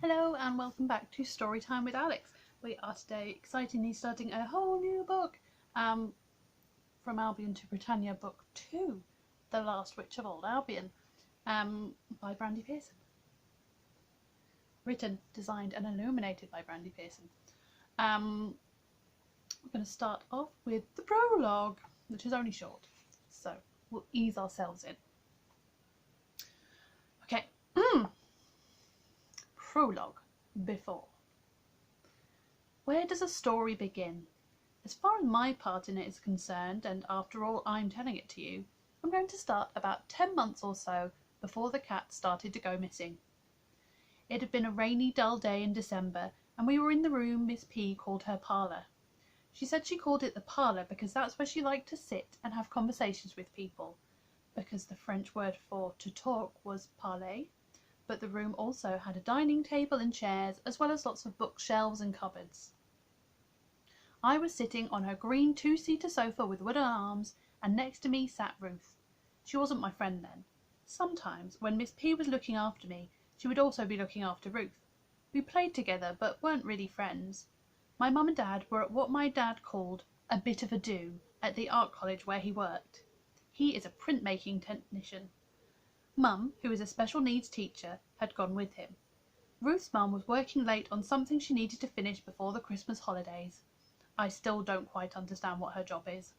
Hello and welcome back to Storytime with Alex. We are today excitingly starting a whole new book from Allbyon to Britannia, Book 2, The Last Witch of Old Albion, by Brandy Pearson. Written, designed and illuminated by Brandy Pearson. We're going to start off with the prologue, which is only short, so we'll ease ourselves in. Okay. Prologue. Before. Where does a story begin? As far as my part in it is concerned, and after all I'm telling it to you, I'm going to start about 10 months or so before the cat started to go missing. It had been a rainy, dull day in December, and we were in the room Miss P called her parlour. She said she called it the parlour because that's where she liked to sit and have conversations with people, because the French word for to talk was parler. But the room also had a dining table and chairs, as well as lots of bookshelves and cupboards. I was sitting on her green two-seater sofa with wooden arms, and next to me sat Ruth. She wasn't my friend then. Sometimes, when Miss P was looking after me, she would also be looking after Ruth. We played together, but weren't really friends. My mum and dad were at what my dad called a bit of a do at the art college where he worked. He is a printmaking technician. Mum, who is a special needs teacher, had gone with him. Ruth's mum was working late on something she needed to finish before the Christmas holidays. I still don't quite understand what her job is.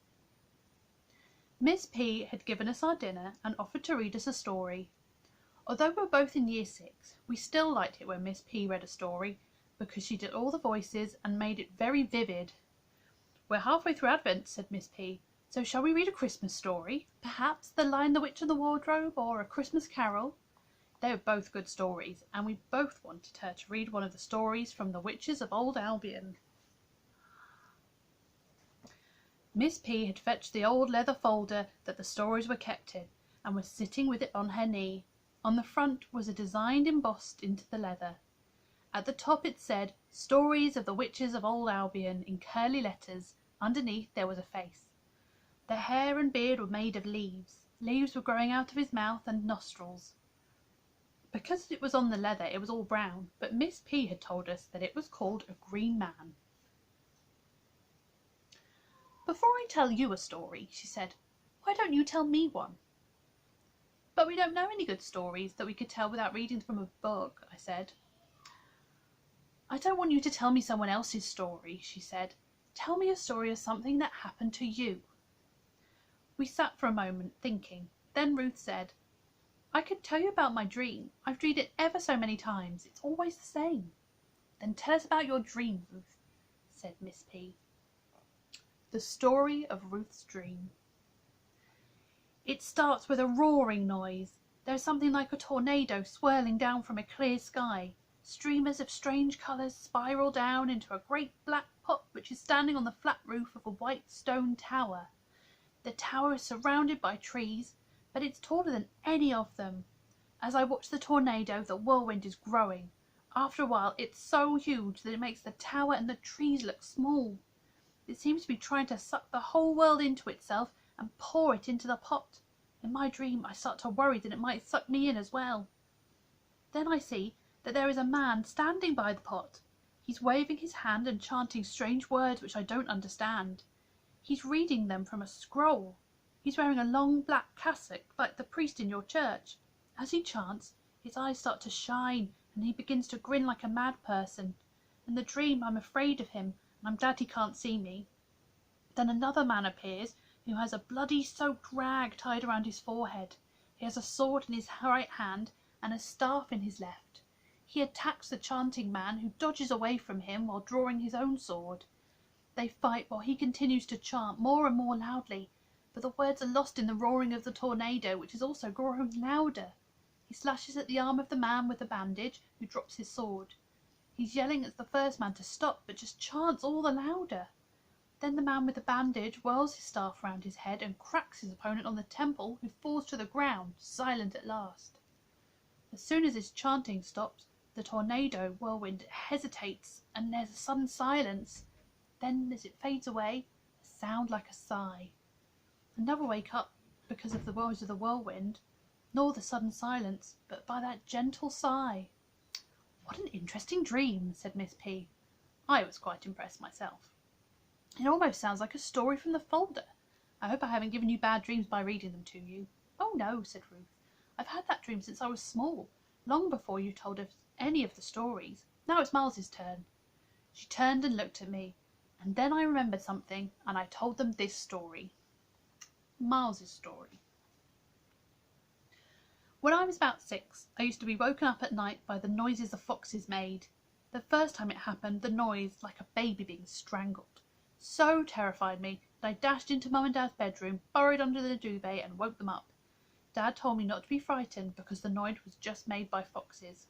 Miss P had given us our dinner and offered to read us a story. Although we were both in Year 6, we still liked it when Miss P read a story, because she did all the voices and made it very vivid. "We're halfway through Advent," said Miss P, "so shall we read a Christmas story? Perhaps The Lion, the Witch and the Wardrobe, or A Christmas Carol?" They were both good stories, and we both wanted her to read one of the stories from the Witches of Old Albion. Miss P had fetched the old leather folder that the stories were kept in, and was sitting with it on her knee. On the front was a design embossed into the leather. At the top it said, "Stories of the Witches of Old Albion," in curly letters. Underneath there was a face. The hair and beard were made of leaves. Leaves were growing out of his mouth and nostrils. Because it was on the leather it was all brown, but Miss P had told us that it was called a green man. "Before I tell you a story," she said, "why don't you tell me one?" "But we don't know any good stories that we could tell without reading from a book," I said. "I don't want you to tell me someone else's story," she said. "Tell me a story of something that happened to you." We sat for a moment thinking. Then Ruth said, "I could tell you about my dream. I've dreamed it ever so many times. It's always the same." "Then tell us about your dream, Ruth," said Miss P. The story of Ruth's dream. It starts with a roaring noise. There is something like a tornado swirling down from a clear sky. Streamers of strange colours spiral down into a great black pot which is standing on the flat roof of a white stone tower. The tower is surrounded by trees, but it's taller than any of them. As I watch the tornado, the whirlwind is growing. After a while it's so huge that it makes the tower and the trees look small. It seems to be trying to suck the whole world into itself and pour it into the pot. In my dream I start to worry that it might suck me in as well. Then I see that there is a man standing by the pot. He's waving his hand and chanting strange words which I don't understand. He's reading them from a scroll. He's wearing a long black cassock like the priest in your church. As he chants, his eyes start to shine and he begins to grin like a mad person. In the dream I'm afraid of him, and I'm glad he can't see me. Then another man appears who has a bloody soaked rag tied around his forehead. He has a sword in his right hand and a staff in his left. He attacks the chanting man, who dodges away from him while drawing his own sword. They fight while he continues to chant more and more loudly, but the words are lost in the roaring of the tornado, which is also growing louder. He slashes at the arm of the man with the bandage, who drops his sword. He's yelling at the first man to stop, but just chants all the louder. Then the man with the bandage whirls his staff round his head and cracks his opponent on the temple, who falls to the ground, silent at last. As soon as his chanting stops, the tornado whirlwind hesitates and there's a sudden silence. Then, as it fades away, a sound like a sigh. I never wake up because of the noise of the whirlwind, nor the sudden silence, but by that gentle sigh. "What an interesting dream," said Miss P. I was quite impressed myself. "It almost sounds like a story from the folder. I hope I haven't given you bad dreams by reading them to you." "Oh no," said Ruth. "I've had that dream since I was small, long before you told us any of the stories. Now it's Miles's turn." She turned and looked at me, and then I remembered something, and I told them this story. Miles's story. When I was about 6, I used to be woken up at night by the noises the foxes made. The first time it happened, the noise, like a baby being strangled, so terrified me that I dashed into Mum and Dad's bedroom, burrowed under the duvet, and woke them up. Dad told me not to be frightened because the noise was just made by foxes.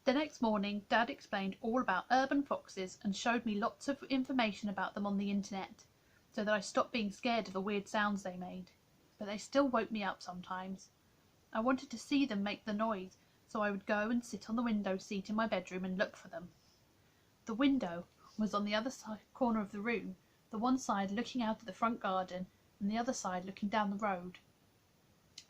The next morning, Dad explained all about urban foxes and showed me lots of information about them on the internet, so that I stopped being scared of the weird sounds they made. But they still woke me up sometimes. I wanted to see them make the noise, so I would go and sit on the window seat in my bedroom and look for them. The window was on the other corner of the room, the one side looking out at the front garden and the other side looking down the road.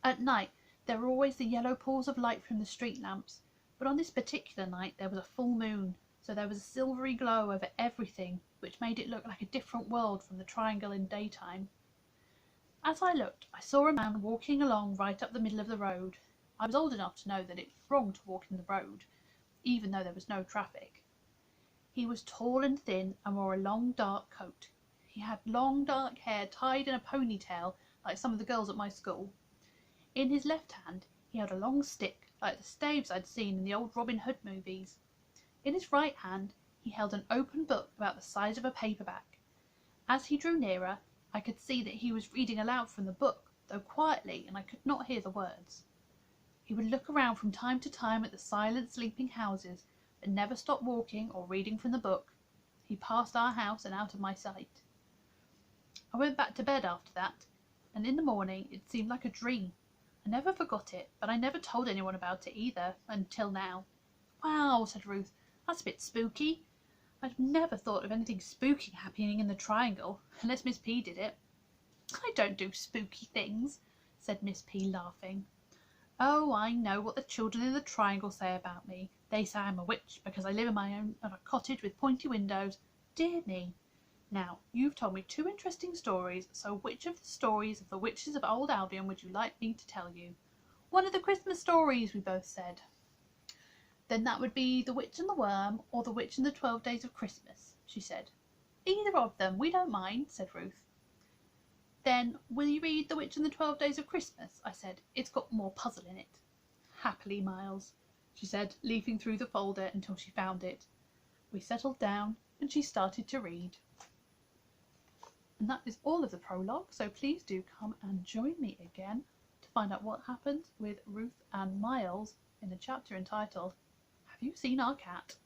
At night there were always the yellow pools of light from the street lamps, but on this particular night there was a full moon, so there was a silvery glow over everything, which made it look like a different world from the triangle in daytime. As I looked, I saw a man walking along right up the middle of the road. I was old enough to know that it was wrong to walk in the road, even though there was no traffic. He was tall and thin and wore a long dark coat. He had long dark hair tied in a ponytail like some of the girls at my school. In his left hand he held a long stick like the staves I'd seen in the old Robin Hood movies. In his right hand he held an open book about the size of a paperback. As he drew nearer, I could see that he was reading aloud from the book, though quietly, and I could not hear the words. He would look around from time to time at the silent sleeping houses, but never stopped walking or reading from the book. He passed our house and out of my sight. I went back to bed after that, and in the morning it seemed like a dream. I never forgot it, but I never told anyone about it either, until now. "Wow," said Ruth, "that's a bit spooky. I'd never thought of anything spooky happening in the triangle, unless Miss P did it." "I don't do spooky things," said Miss P, laughing. "Oh, I know what the children in the triangle say about me. They say I'm a witch because I live in a cottage with pointy windows. Dear me. Now, you've told me 2 interesting stories, so which of the stories of the witches of old Albion would you like me to tell you?" "One of the Christmas stories," we both said. "Then that would be The Witch and the Worm, or The Witch and the 12 Days of Christmas," she said. "Either of them, we don't mind," said Ruth. "Then will you read The Witch and the 12 Days of Christmas?" I said. "It's got more puzzle in it." "Happily, Miles," she said, leafing through the folder until she found it. We settled down and she started to read. And that is all of the prologue, so please do come and join me again to find out what happens with Ruth and Miles in the chapter entitled "Have You Seen Our Cat?"